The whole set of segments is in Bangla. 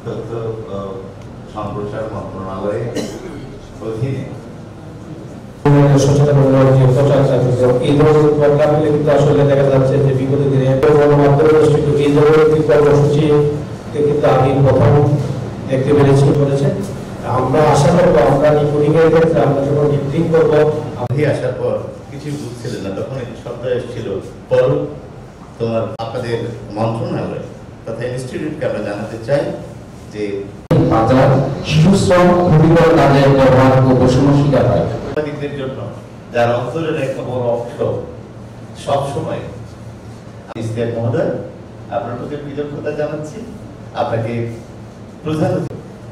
তথ্য সম্প্রচার মন্ত্রণালয়ের অধীনে সচেতনমূলক যে প্রচারটা এই ধরনের প্রোগ্রামগুলো কিন্তু আসলে দেখা যাচ্ছে যে বিগত দিনে গণমাধ্যমে অনুষ্ঠিত এই ধরনের কর্মসূচি কিন্তু আমি প্রথম দেখতে পেরেছি বলেছে। আমরা আশা করবো আমরা রিপোর্টিংয়ের ক্ষেত্রে আমরা যখন রিপোর্টিং করবো আসার পর কিছু বুঝছিলেন না, তখন একটি শব্দ এসেছিল পর তোমার আপনাদের মন্ত্রণালয় তথা ইনস্টিটিউটকে আমরা জানাতে চাই যে বাজার শিশু শ্রম ক্ষতিকর কাজের ব্যবহার ও বৈষম্য শিকার হয়। সাংবাদিকদের জন্য যার অঞ্চলের একটা বড় অংশ সবসময় ইসলাম মহোদয় আপনার প্রতি কৃতজ্ঞতা জানাচ্ছি। আপনাকে প্রধান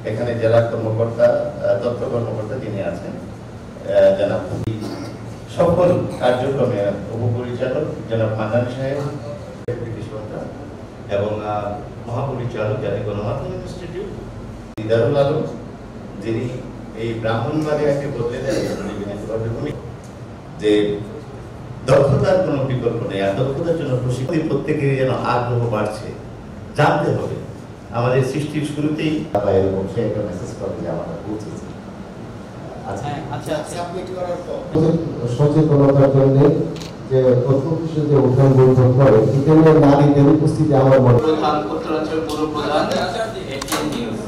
এখানে জেলা কর্মকর্তা তথ্য কর্মকর্তা যিনি আছেন জনাব সকল কার্যক্রমে উপপরিচালক জনাব মান্নান সাহেব এবং মহাপরিচালক জাতীয় গণমাধ্যম ইনস্টিটিউট দিদারুল আলম যিনি এই ব্রাহ্মণবাড়িয়াকে বদলে দেন যে দক্ষতার কোনো বিকল্প নেই, আর দক্ষতার জন্য প্রশিক্ষণ প্রত্যেকেরই যেন আগ্রহ বাড়ছে, জানতে হবে। আমাদের সৃষ্টির শুরুতেই এরকম সে একটা মেসেজ করে আমরা পৌঁছেছি। সচেতনতার জন্য যে তথ্য বিষয়ে যে উত্থান বৈঠক করে সেখানে নারীদের উপস্থিতি আমার মনে প্রধান উত্তরাঞ্চল পৌর প্রধান এটিএন নিউজ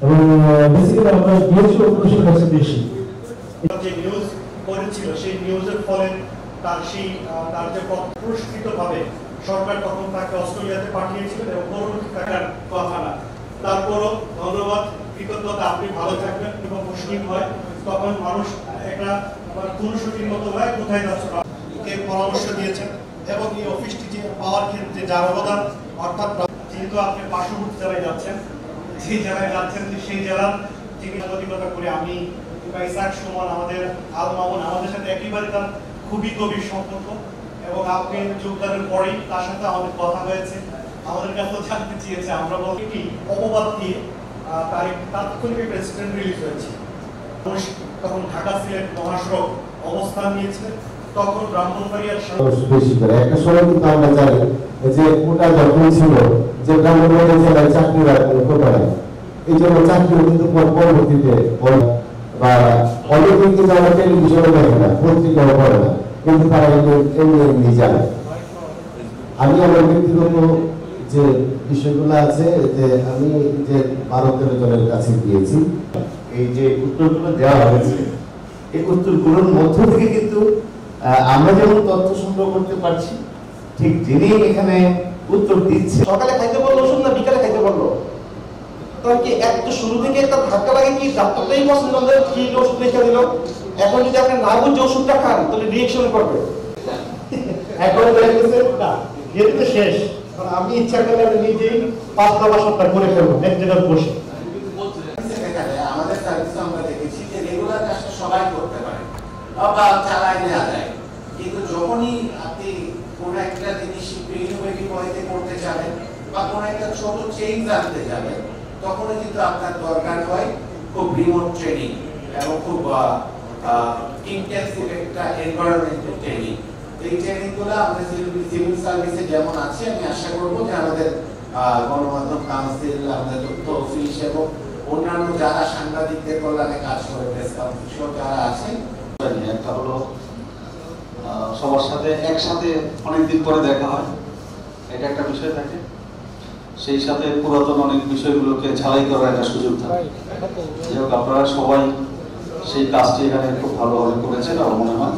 এবং বেসিক্যালি আমরা ডিএসও অপারেশন কাছে বেশি যে নিউজ করেছিল সেই নিউজের ফলে তার যে পুরস্কৃতভাবে সরকার তখন তাকে অস্ট্রেলিয়াতে পাঠিয়েছিলেন এবং পরবর্তী টাকার কথা না। তারপরও ধন্যবাদ, কৃতজ্ঞতা, আপনি ভালো থাকবেন এবং মুশকিল হয় তখন মানুষ একটা পুরুষটির মতো হয় কোথায় যাচ্ছে কে পরামর্শ দিয়েছেন এবং এই অফিসটি যে পাওয়ার ক্ষেত্রে যার অবদান, অর্থাৎ যেহেতু আপনি পার্শ্ববর্তী জেলায় যাচ্ছেন, যে জেলায় যাচ্ছেন সেই জেলার যিনি সাংবাদিকতা করে আমি ইসাক সুমন আমাদের আল মামুন আমাদের সাথে একেবারে তার খুবই গভীর সম্পর্ক এবং আপনি যোগদানের পরেই তার সাথে আমাদের কথা হয়েছে, আমাদের কাছেও জানতে চেয়েছে। আমরা বলি কি অপবাদ দিয়ে তার তাৎক্ষণিক একটা স্ট্যান্ড রিলিজ হয়েছে। তখন ঢাকা সিলেট মহাসড়ক অবস্থান নিয়েছিলেন, তখন ব্রাহ্মণবাড়িয়ার বেশি করে একটা সময় কিন্তু আমরা জানি যে ওটা যখন ছিল যে ব্রাহ্মণবাড়িয়া জেলায় চাকরির আর কোনো কোটা নাই, এই জন্য চাকরিও কিন্তু পরবর্তীতে বা অনেকেই কিন্তু আমরা টেলিভিশনে দেখি না, পত্রিকাও পড়ে না, কিন্তু তারা কিন্তু এমনি জানে। আমি আমার ব্যক্তিগত যে বিষয়গুলো আছে যে আমি যে 12-13 জনের কাছে গিয়েছি, এই যে উত্তরগুলো দেওয়া হয়েছে এই উত্তরগুলোর মধ্য থেকে কিন্তু আমরা যেমন তথ্য সংগ্রহ করতে পারছি, ঠিক যিনি এখানে উত্তর দিচ্ছে সকালে খাইতে বললো ওষুধ না বিকালে খাইতে বললো, তখন কি একটু শুরু থেকে একটা ধাক্কা লাগে কি ডাক্তারটাই পছন্দ করে কি ওষুধ লিখে দিল। এখন যদি আপনি না বুঝে ওষুধটা খান তাহলে রিয়েকশন করবে। এখন না যেতে শেষ, আমি ইচ্ছা করলে আমি নিজেই 5টা বা 7টা করে ফেলবো এক জায়গায় বসে। আমাদের সার্ভিস আমরা দেখেছি যে রেগুলার কাজটা সবাই করতে পারে বা চালায় নেওয়া যায়, কিন্তু যখনই আপনি কোন একটা জিনিস ইনোভেটিভ ওয়েতে করতে যাবেন বা কোন একটা ছোট চেঞ্জ আনতে যাবেন, তখনই কিন্তু আপনার দরকার হয় খুব রিমোট ট্রেনিং এবং খুব ইন্টেন্সিভ একটা এনভায়রনমেন্টাল ট্রেনিং। এই ট্রেনিং গুলো আমাদের সিভিল সার্ভিসে যেমন আছে, আমি আশা করবো যে আমাদের গণমাধ্যম কাউন্সিল, আমাদের তথ্য অফিস এবং অন্যান্য যারা সাংবাদিকদের কল্যাণে কাজ করে প্রেস কাউন্সিল যারা আছেন, একটা হলো সবার সাথে একসাথে অনেকদিন পরে দেখা হয়, এটা একটা বিষয় থাকে। সেই সাথে পুরাতন অনেক বিষয়গুলোকে ঝালাই করার একটা সুযোগ থাকে। যাই হোক, আপনারা সবাই সেই কাজটি এখানে খুব ভালোভাবে করেছেন আমার মনে হয়।